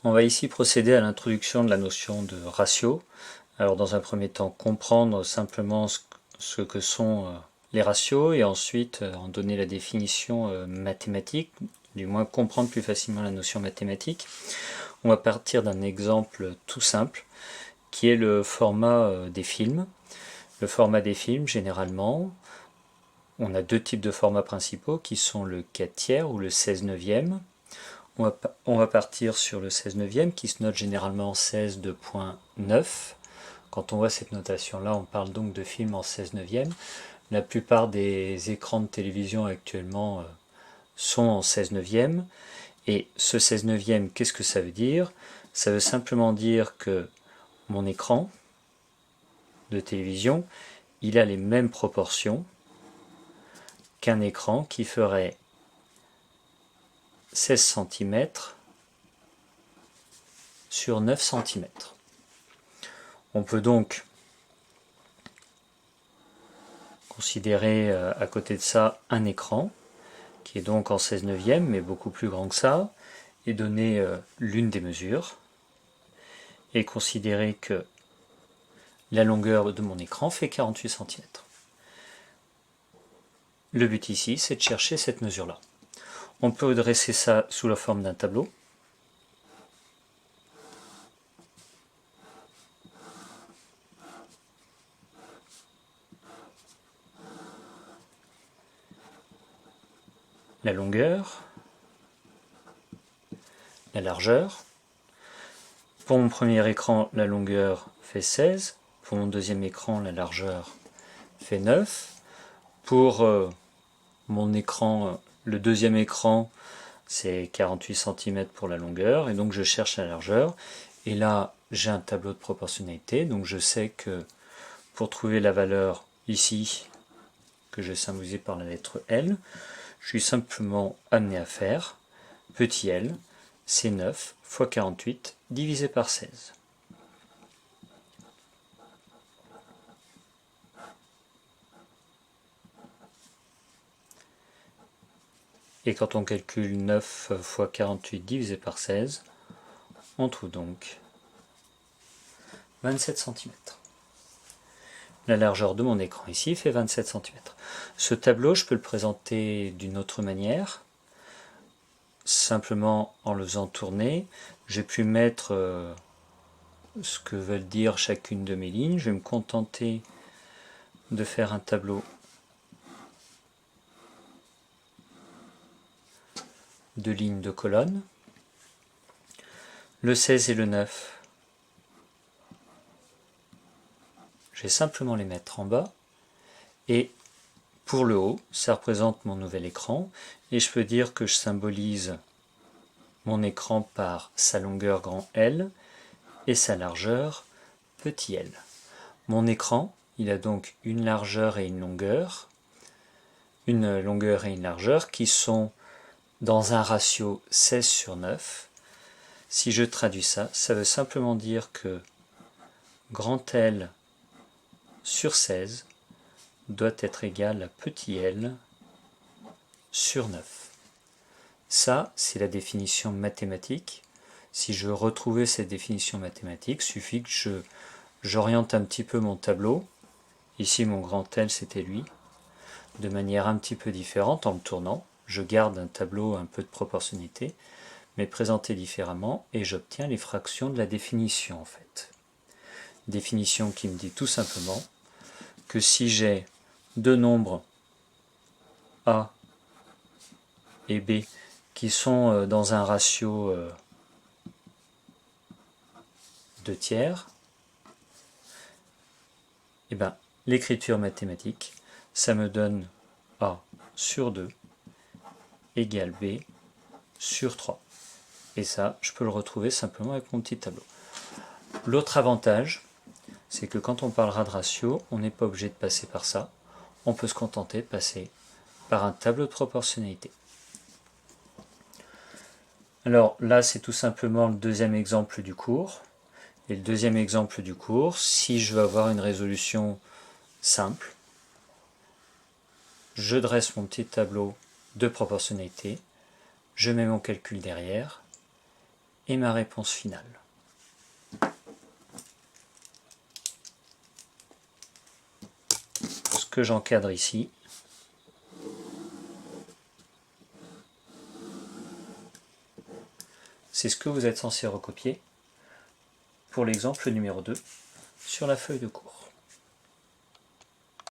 On va ici procéder à l'introduction de la notion de ratio. Alors dans un premier temps, comprendre simplement ce que sont les ratios et ensuite en donner la définition mathématique, du moins comprendre plus facilement la notion mathématique. On va partir d'un exemple tout simple qui est le format des films. Le format des films, généralement, on a deux types de formats principaux qui sont le 4/3 ou le 16/9. On va partir sur le 16/9 qui se note généralement 16,9. Quand on voit cette notation-là, on parle donc de films en 16/9. La plupart des écrans de télévision actuellement sont en 16/9. Et ce 16/9, qu'est-ce que ça veut dire? Ça veut simplement dire que mon écran de télévision, il a les mêmes proportions qu'un écran qui ferait 16 cm sur 9 cm. On peut donc considérer à côté de ça un écran qui est donc en 16/9 mais beaucoup plus grand que ça, et donner l'une des mesures, et considérer que la longueur de mon écran fait 48 cm. Le but ici, c'est de chercher cette mesure-là. On peut dresser ça sous la forme d'un tableau. La longueur, la largeur. Pour mon premier écran, la longueur fait 16. Pour mon deuxième écran, la largeur fait 9. Pour mon écran, le deuxième écran, c'est 48 cm pour la longueur, et donc je cherche la largeur. Et là, j'ai un tableau de proportionnalité, donc je sais que pour trouver la valeur ici, que je vais symboliser par la lettre L, je suis simplement amené à faire petit l, c'est 9 fois 48 divisé par 16. Et quand on calcule 9 fois 48 divisé par 16, on trouve donc 27 cm. La largeur de mon écran ici fait 27 cm. Ce tableau, je peux le présenter d'une autre manière, simplement en le faisant tourner. J'ai pu mettre ce que veulent dire chacune de mes lignes. Je vais me contenter de faire un tableau de lignes de colonnes. Le 16 et le 9, je vais simplement les mettre en bas. Et pour le haut, ça représente mon nouvel écran. Et je peux dire que je symbolise mon écran par sa longueur grand L et sa largeur petit l. Mon écran, il a donc une largeur et une longueur et une largeur qui sont dans un ratio 16 sur 9. Si je traduis ça, ça veut simplement dire que grand L sur 16 doit être égal à petit l sur 9. Ça, c'est la définition mathématique. Si je veux retrouver cette définition mathématique, il suffit que j'oriente un petit peu mon tableau. Ici, mon grand L, c'était lui. De manière un petit peu différente, en le tournant, je garde un tableau un peu de proportionnalité, mais présenté différemment, et j'obtiens les fractions de la définition, en fait. Définition qui me dit tout simplement que si j'ai deux nombres A et B qui sont dans un ratio 2/3, et ben, l'écriture mathématique, ça me donne A sur 2 égale B sur 3. Et ça, je peux le retrouver simplement avec mon petit tableau. L'autre avantage, c'est que quand on parlera de ratio, on n'est pas obligé de passer par ça. On peut se contenter de passer par un tableau de proportionnalité. Alors là, c'est tout simplement le deuxième exemple du cours. Et le deuxième exemple du cours, si je veux avoir une résolution simple, je dresse mon petit tableau de proportionnalité, je mets mon calcul derrière, et ma réponse finale. Ce que j'encadre ici, c'est ce que vous êtes censé recopier pour l'exemple numéro 2 sur la feuille de cours.